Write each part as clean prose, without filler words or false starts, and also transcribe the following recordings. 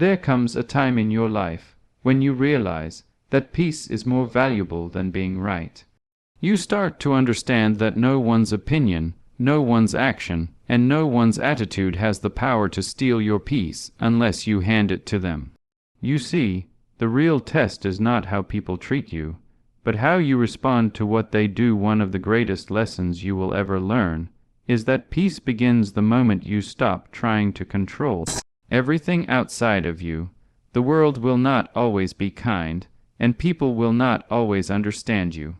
There comes a time in your life when you realize that peace is more valuable than being right. You start to understand that no one's opinion, no one's action, and no one's attitude has the power to steal your peace unless you hand it to them. You see, the real test is not how people treat you, but how you respond to what they do. One of the greatest lessons you will ever learn is that peace begins the moment you stop trying to control everything outside of you. The world will not always be kind, and people will not always understand you.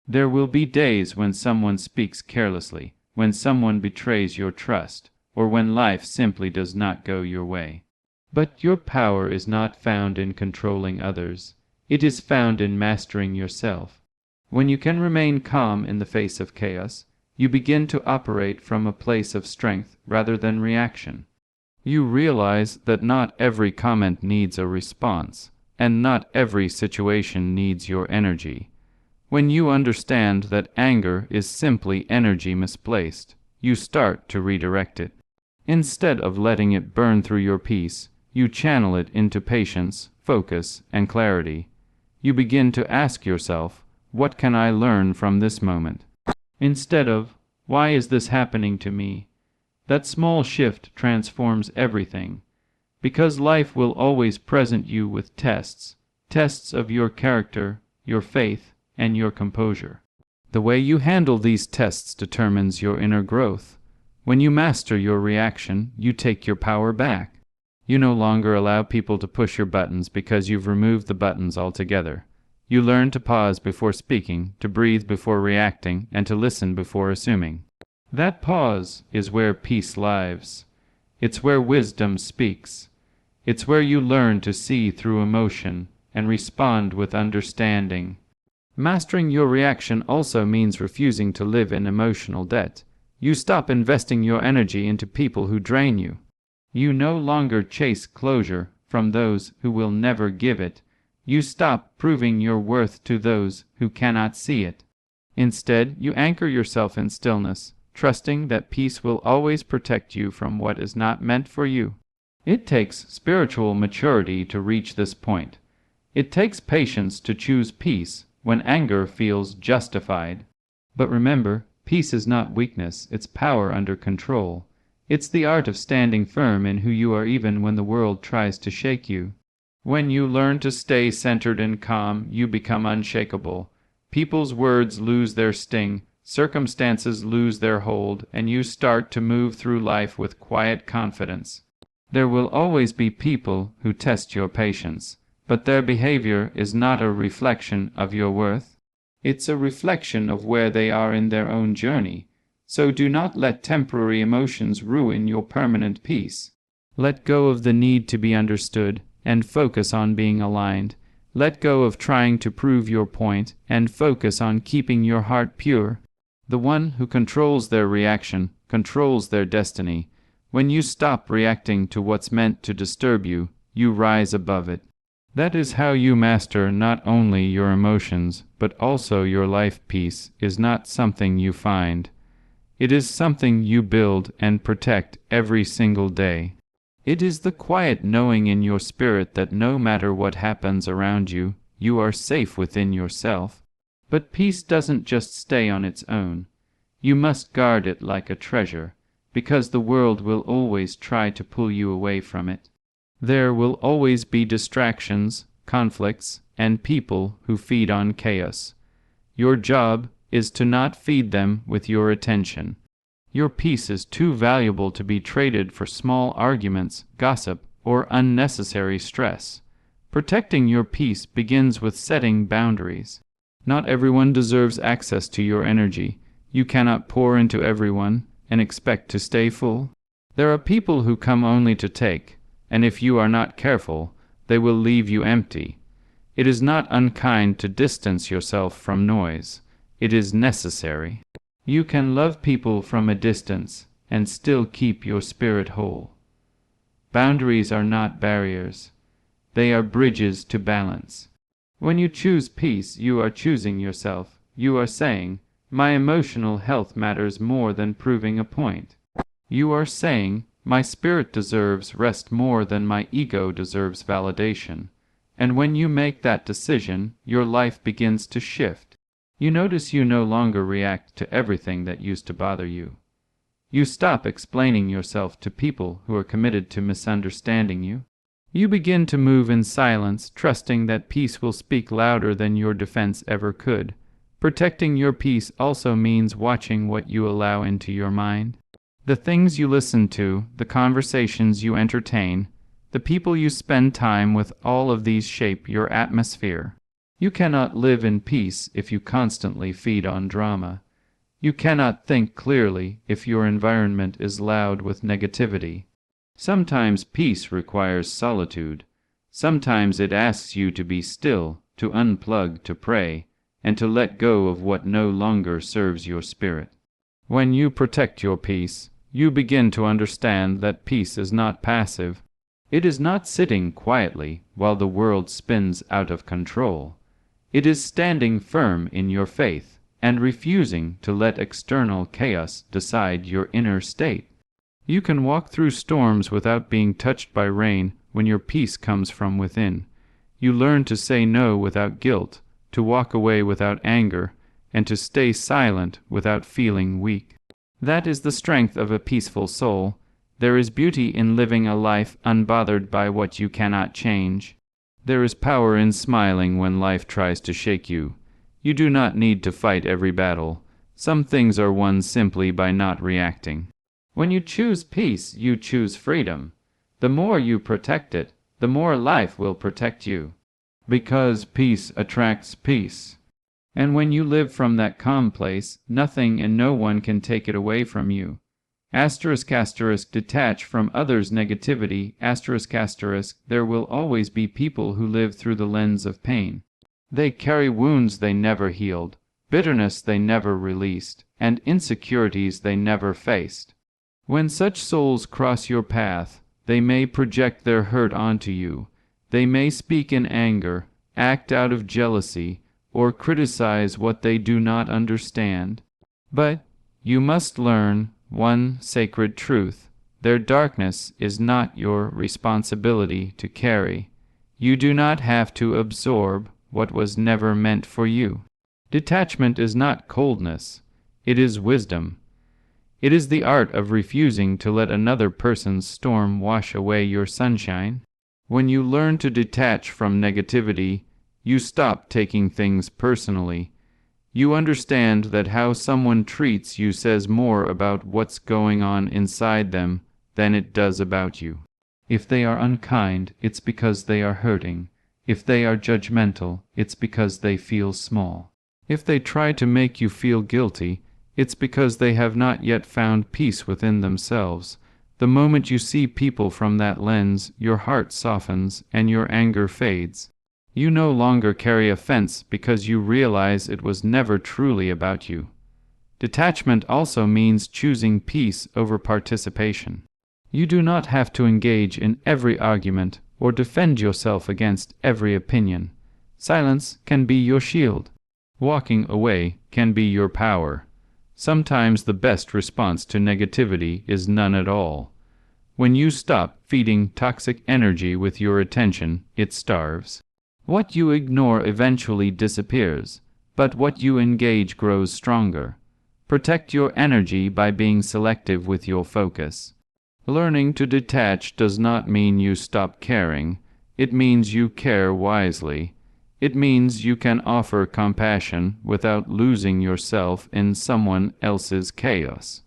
There will be days when someone speaks carelessly, when someone betrays your trust, or when life simply does not go your way. But your power is not found in controlling others. It is found in mastering yourself. When you can remain calm in the face of chaos, you begin to operate from a place of strength rather than reaction. You realize that not every comment needs a response, and not every situation needs your energy. When you understand that anger is simply energy misplaced, you start to redirect it. Instead of letting it burn through your peace, you channel it into patience, focus, and clarity. You begin to ask yourself, what can I learn from this moment? Instead of, why is this happening to me? That small shift transforms everything, because life will always present you with tests of your character, your faith, and your composure. The way you handle these tests determines your inner growth. When you master your reaction, you take your power back. You no longer allow people to push your buttons because you've removed the buttons altogether. You learn to pause before speaking, to breathe before reacting, and to listen before assuming. That pause is where peace lives. It's where wisdom speaks. It's where you learn to see through emotion and respond with understanding. Mastering your reaction also means refusing to live in emotional debt. You stop investing your energy into people who drain you. You no longer chase closure from those who will never give it. You stop proving your worth to those who cannot see it. Instead, you anchor yourself in stillness, trusting that peace will always protect you from what is not meant for you. It takes spiritual maturity to reach this point. It takes patience to choose peace when anger feels justified. But remember, peace is not weakness, it's power under control. It's the art of standing firm in who you are even when the world tries to shake you. When you learn to stay centered and calm, you become unshakable. People's words lose their sting, circumstances lose their hold, and you start to move through life with quiet confidence. There will always be people who test your patience, but their behavior is not a reflection of your worth. It's a reflection of where they are in their own journey. So do not let temporary emotions ruin your permanent peace. Let go of the need to be understood and focus on being aligned. Let go of trying to prove your point and focus on keeping your heart pure. The one who controls their reaction controls their destiny. When you stop reacting to what's meant to disturb you, you rise above it. That is how you master not only your emotions, but also your life. Peace is not something you find. It is something you build and protect every single day. It is the quiet knowing in your spirit that no matter what happens around you, you are safe within yourself. But peace doesn't just stay on its own. You must guard it like a treasure, because the world will always try to pull you away from it. There will always be distractions, conflicts, and people who feed on chaos. Your job is to not feed them with your attention. Your peace is too valuable to be traded for small arguments, gossip, or unnecessary stress. Protecting your peace begins with setting boundaries. Not everyone deserves access to your energy. You cannot pour into everyone and expect to stay full. There are people who come only to take, and if you are not careful, they will leave you empty. It is not unkind to distance yourself from noise. It is necessary. You can love people from a distance and still keep your spirit whole. Boundaries are not barriers. They are bridges to balance. When you choose peace, you are choosing yourself. You are saying, my emotional health matters more than proving a point. You are saying, My spirit deserves rest more than my ego deserves validation. And when you make that decision, your life begins to shift. You notice you no longer react to everything that used to bother you. You stop explaining yourself to people who are committed to misunderstanding you. You begin to move in silence, trusting that peace will speak louder than your defense ever could. Protecting your peace also means watching what you allow into your mind. The things you listen to, the conversations you entertain, the people you spend time with, all of these shape your atmosphere. You cannot live in peace if you constantly feed on drama. You cannot think clearly if your environment is loud with negativity. Sometimes peace requires solitude. Sometimes it asks you to be still, to unplug, to pray, and to let go of what no longer serves your spirit. When you protect your peace, you begin to understand that peace is not passive. It is not sitting quietly while the world spins out of control. It is standing firm in your faith and refusing to let external chaos decide your inner state. You can walk through storms without being touched by rain when your peace comes from within. You learn to say no without guilt, to walk away without anger, and to stay silent without feeling weak. That is the strength of a peaceful soul. There is beauty in living a life unbothered by what you cannot change. There is power in smiling when life tries to shake you. You do not need to fight every battle. Some things are won simply by not reacting. When you choose peace, you choose freedom. The more you protect it, the more life will protect you. Because peace attracts peace. And when you live from that calm place, nothing and no one can take it away from you. Detach from others' negativity. There will always be people who live through the lens of pain. They carry wounds they never healed, bitterness they never released, and insecurities they never faced. When such souls cross your path, they may project their hurt onto you. They may speak in anger, act out of jealousy, or criticize what they do not understand. But you must learn one sacred truth. Their darkness is not your responsibility to carry. You do not have to absorb what was never meant for you. Detachment is not coldness. It is wisdom. It is the art of refusing to let another person's storm wash away your sunshine. When you learn to detach from negativity, you stop taking things personally. You understand that how someone treats you says more about what's going on inside them than it does about you. If they are unkind, it's because they are hurting. If they are judgmental, it's because they feel small. If they try to make you feel guilty, it's because they have not yet found peace within themselves. The moment you see people from that lens, your heart softens and your anger fades. You no longer carry offense because you realize it was never truly about you. Detachment also means choosing peace over participation. You do not have to engage in every argument or defend yourself against every opinion. Silence can be your shield. Walking away can be your power. Sometimes the best response to negativity is none at all. When you stop feeding toxic energy with your attention, it starves. What you ignore eventually disappears, but what you engage grows stronger. Protect your energy by being selective with your focus. Learning to detach does not mean you stop caring. It means you care wisely. It means you can offer compassion without losing yourself in someone else's chaos.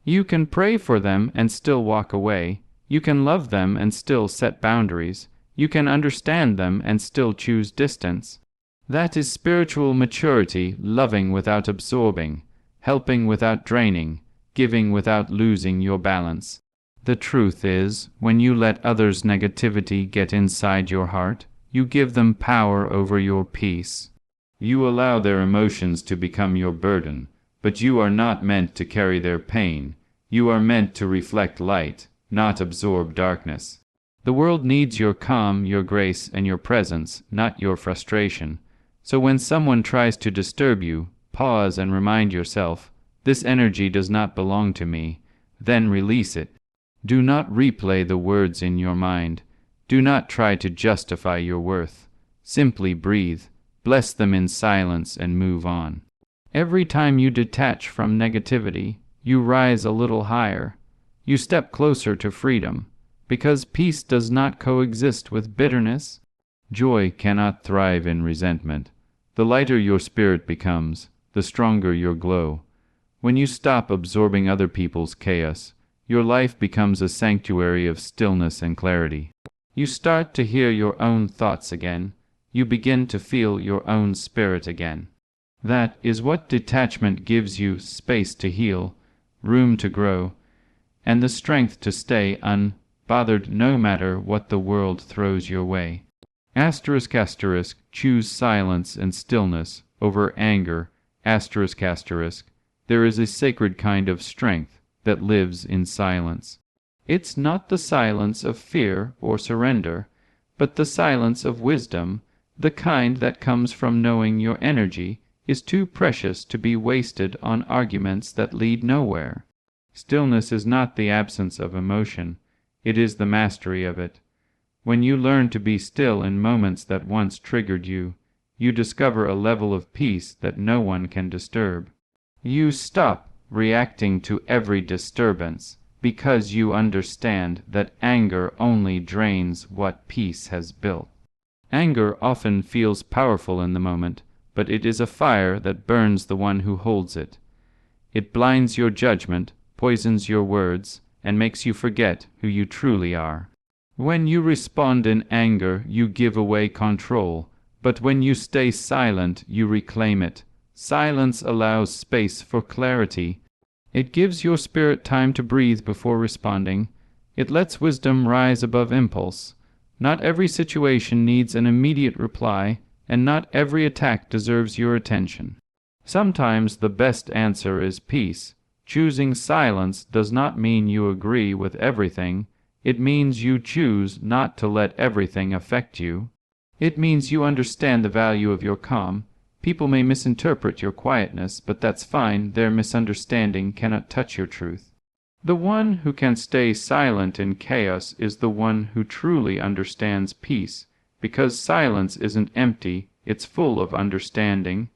You can pray for them and still walk away. You can love them and still set boundaries. You can understand them and still choose distance. That is spiritual maturity, loving without absorbing, helping without draining, giving without losing your balance. The truth is, when you let others' negativity get inside your heart, you give them power over your peace. You allow their emotions to become your burden, but you are not meant to carry their pain. You are meant to reflect light, not absorb darkness. The world needs your calm, your grace, and your presence, not your frustration. So when someone tries to disturb you, pause and remind yourself, this energy does not belong to me. Then release it. Do not replay the words in your mind. Do not try to justify your worth. Simply breathe, bless them in silence, and move on. Every time you detach from negativity, you rise a little higher. You step closer to freedom, because peace does not coexist with bitterness. Joy cannot thrive in resentment. The lighter your spirit becomes, the stronger your glow. When you stop absorbing other people's chaos, your life becomes a sanctuary of stillness and clarity. You start to hear your own thoughts again. You begin to feel your own spirit again. That is what detachment gives you: space to heal, room to grow, and the strength to stay unbothered no matter what the world throws your way. Asterisk asterisk, choose silence and stillness over anger. Asterisk asterisk, there is a sacred kind of strength that lives in silence. It's not the silence of fear or surrender, but the silence of wisdom, the kind that comes from knowing your energy is too precious to be wasted on arguments that lead nowhere. Stillness is not the absence of emotion, it is the mastery of it. When you learn to be still in moments that once triggered you, you discover a level of peace that no one can disturb. You stop reacting to every disturbance, because you understand that anger only drains what peace has built. Anger often feels powerful in the moment, but it is a fire that burns the one who holds it. It blinds your judgment, poisons your words, and makes you forget who you truly are. When you respond in anger, you give away control, but when you stay silent, you reclaim it. Silence allows space for clarity. It gives your spirit time to breathe before responding. It lets wisdom rise above impulse. Not every situation needs an immediate reply, and not every attack deserves your attention. Sometimes the best answer is peace. Choosing silence does not mean you agree with everything. It means you choose not to let everything affect you. It means you understand the value of your calm. People may misinterpret your quietness, but that's fine. Their misunderstanding cannot touch your truth. The one who can stay silent in chaos is the one who truly understands peace, because silence isn't empty, it's full of understanding.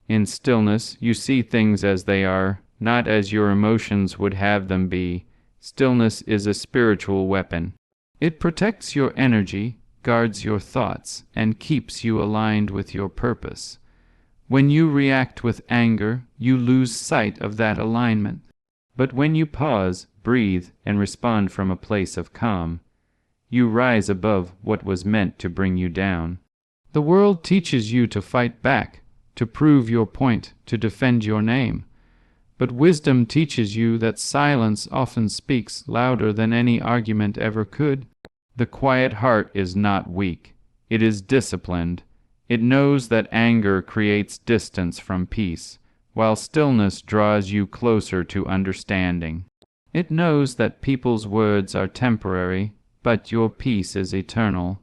In stillness, you see things as they are, not as your emotions would have them be. Stillness is a spiritual weapon. It protects your energy, guards your thoughts, and keeps you aligned with your purpose. When you react with anger, you lose sight of that alignment. But when you pause, breathe, and respond from a place of calm, you rise above what was meant to bring you down. The world teaches you to fight back, to prove your point, to defend your name. But wisdom teaches you that silence often speaks louder than any argument ever could. The quiet heart is not weak. It is disciplined. It knows that anger creates distance from peace, while stillness draws you closer to understanding. It knows that people's words are temporary, but your peace is eternal.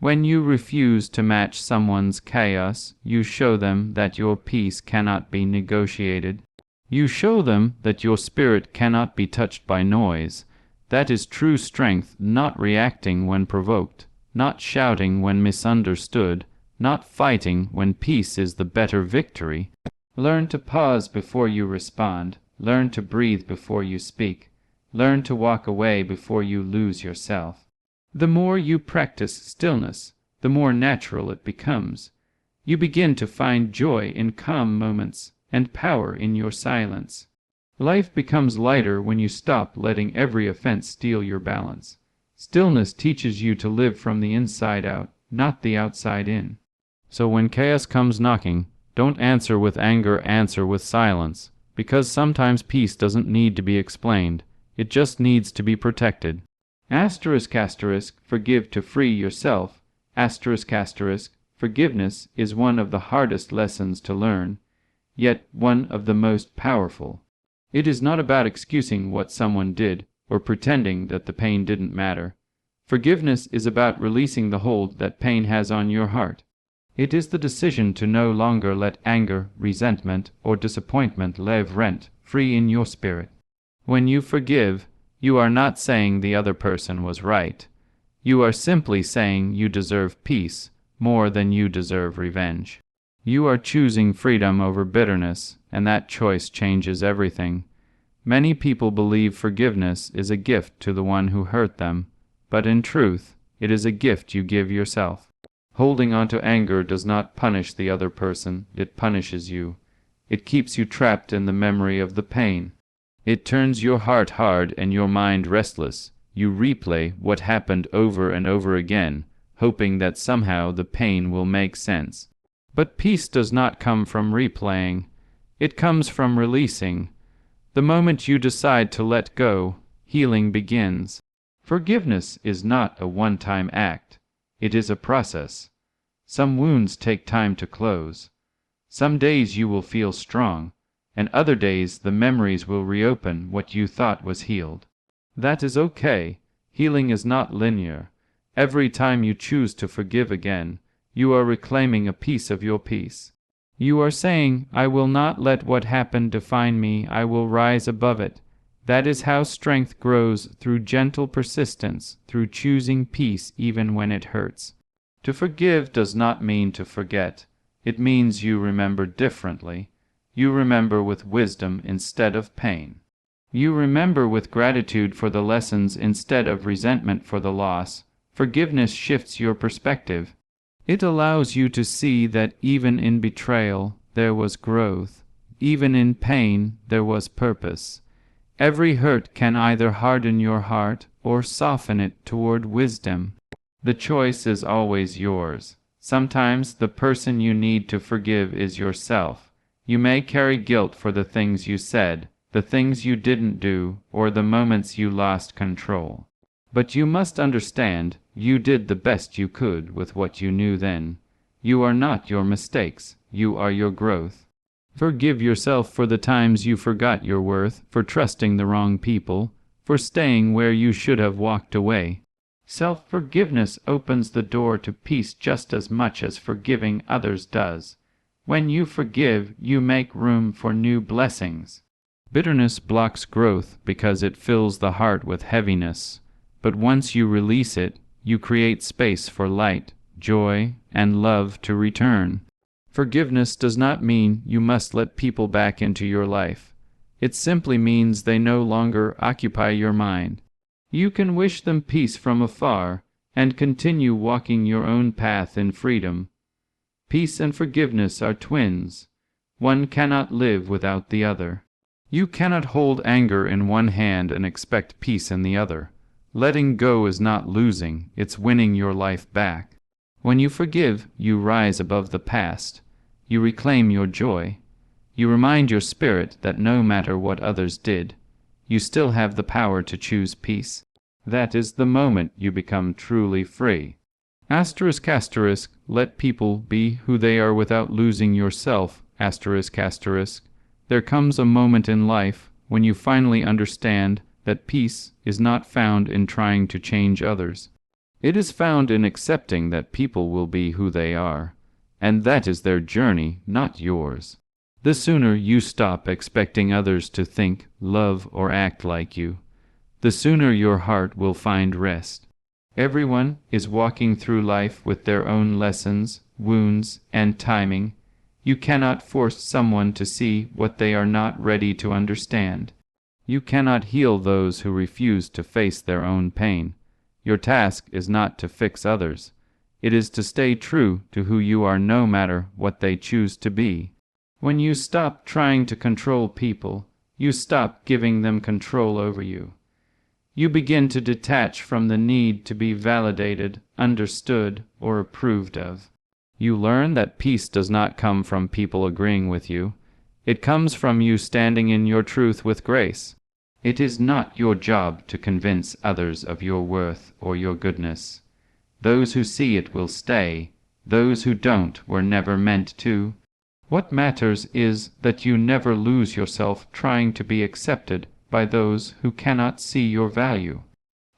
When you refuse to match someone's chaos, you show them that your peace cannot be negotiated. You show them that your spirit cannot be touched by noise. That is true strength, not reacting when provoked, not shouting when misunderstood, not fighting when peace is the better victory. Learn to pause before you respond. Learn to breathe before you speak. Learn to walk away before you lose yourself. The more you practice stillness, the more natural it becomes. You begin to find joy in calm moments and power in your silence. Life becomes lighter when you stop letting every offense steal your balance. Stillness teaches you to live from the inside out, not the outside in. So when chaos comes knocking, don't answer with anger, answer with silence, because sometimes peace doesn't need to be explained, it just needs to be protected. Asterisk asterisk, forgive to free yourself. Asterisk asterisk, forgiveness is one of the hardest lessons to learn, yet one of the most powerful. It is not about excusing what someone did or pretending that the pain didn't matter. Forgiveness is about releasing the hold that pain has on your heart. It is the decision to no longer let anger, resentment, or disappointment live rent free in your spirit. When you forgive, You are not saying the other person was right. You are simply saying you deserve peace more than you deserve revenge. You are choosing freedom over bitterness, and that choice changes everything. Many people believe forgiveness is a gift to the one who hurt them, but in truth, it is a gift you give yourself. Holding on to anger does not punish the other person, it punishes you. It keeps you trapped in the memory of the pain. It turns your heart hard and your mind restless. You replay what happened over and over again, hoping that somehow the pain will make sense. But peace does not come from replaying. It comes from releasing. The moment you decide to let go, healing begins. Forgiveness is not a one-time act. It is a process. Some wounds take time to close. Some days you will feel strong, and other days the memories will reopen what you thought was healed. That is okay. Healing is not linear. Every time you choose to forgive again, you are reclaiming a piece of your peace. You are saying, I will not let what happened define me, I will rise above it. That is how strength grows, through gentle persistence, through choosing peace even when it hurts. To forgive does not mean to forget. It means you remember differently. You remember with wisdom instead of pain. You remember with gratitude for the lessons instead of resentment for the loss. Forgiveness shifts your perspective. It allows you to see that even in betrayal there was growth. Even in pain there was purpose. Every hurt can either harden your heart or soften it toward wisdom. The choice is always yours. Sometimes the person you need to forgive is yourself. You may carry guilt for the things you said, the things you didn't do, or the moments you lost control. But you must understand, you did the best you could with what you knew then. You are not your mistakes, you are your growth. Forgive yourself for the times you forgot your worth, for trusting the wrong people, for staying where you should have walked away. Self-forgiveness opens the door to peace just as much as forgiving others does. When you forgive, you make room for new blessings. Bitterness blocks growth because it fills the heart with heaviness. But once you release it, you create space for light, joy, and love to return. Forgiveness does not mean you must let people back into your life. It simply means they no longer occupy your mind. You can wish them peace from afar and continue walking your own path in freedom. Peace and forgiveness are twins. One cannot live without the other. You cannot hold anger in one hand and expect peace in the other. Letting go is not losing, it's winning your life back. When you forgive, you rise above the past. You reclaim your joy. You remind your spirit that no matter what others did, you still have the power to choose peace. That is the moment you become truly free. Asterisk asterisk, let people be who they are without losing yourself, asterisk asterisk. There comes a moment in life when you finally understand that peace is not found in trying to change others. It is found in accepting that people will be who they are, and that is their journey, not yours. The sooner you stop expecting others to think, love, or act like you, the sooner your heart will find rest. Everyone is walking through life with their own lessons, wounds, and timing. You cannot force someone to see what they are not ready to understand. You cannot heal those who refuse to face their own pain. Your task is not to fix others. It is to stay true to who you are no matter what they choose to be. When you stop trying to control people, you stop giving them control over you. You begin to detach from the need to be validated, understood, or approved of. You learn that peace does not come from people agreeing with you. It comes from you standing in your truth with grace. It is not your job to convince others of your worth or your goodness. Those who see it will stay. Those who don't were never meant to. What matters is that you never lose yourself trying to be accepted by those who cannot see your value.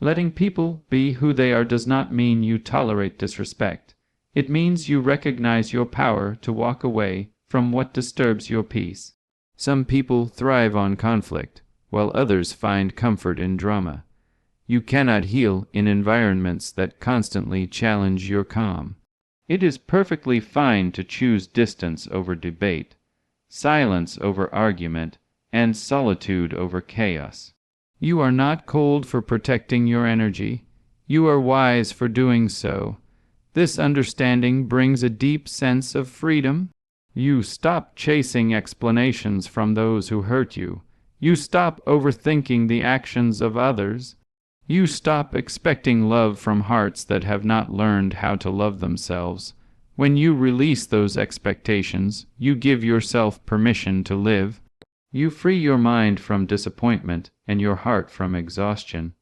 Letting people be who they are does not mean you tolerate disrespect. It means you recognize your power to walk away from what disturbs your peace. Some people thrive on conflict. while others find comfort in drama. You cannot heal in environments that constantly challenge your calm. It is perfectly fine to choose distance over debate, silence over argument, and solitude over chaos. You are not cold for protecting your energy. You are wise for doing so. This understanding brings a deep sense of freedom. You stop chasing explanations from those who hurt you. You stop overthinking the actions of others. You stop expecting love from hearts that have not learned how to love themselves. When you release those expectations, you give yourself permission to live. You free your mind from disappointment and your heart from exhaustion.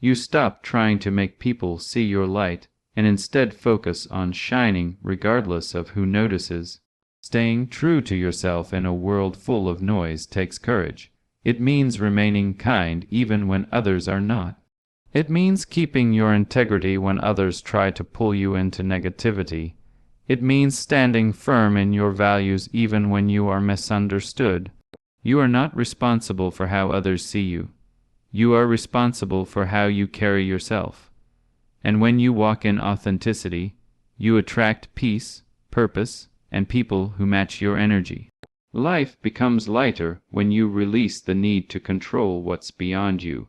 You stop trying to make people see your light and instead focus on shining regardless of who notices. Staying true to yourself in a world full of noise takes courage. It means remaining kind even when others are not. It means keeping your integrity when others try to pull you into negativity. It means standing firm in your values even when you are misunderstood. You are not responsible for how others see you. You are responsible for how you carry yourself. And when you walk in authenticity, you attract peace, purpose, and people who match your energy. Life becomes lighter when you release the need to control what's beyond you.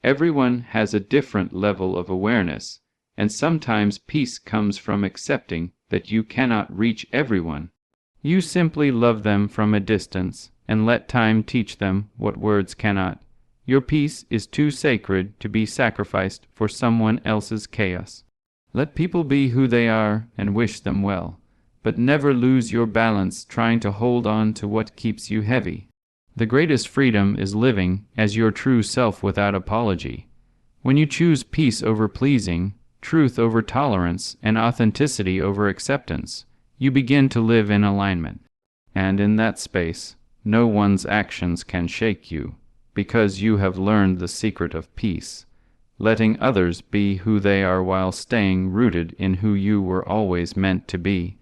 Everyone has a different level of awareness, and sometimes peace comes from accepting that you cannot reach everyone. You simply love them from a distance and let time teach them what words cannot. Your peace is too sacred to be sacrificed for someone else's chaos. Let people be who they are and wish them well, but never lose your balance trying to hold on to what keeps you heavy. The greatest freedom is living as your true self without apology. When you choose peace over pleasing, truth over tolerance, and authenticity over acceptance, you begin to live in alignment. And in that space, no one's actions can shake you, because you have learned the secret of peace, letting others be who they are while staying rooted in who you were always meant to be.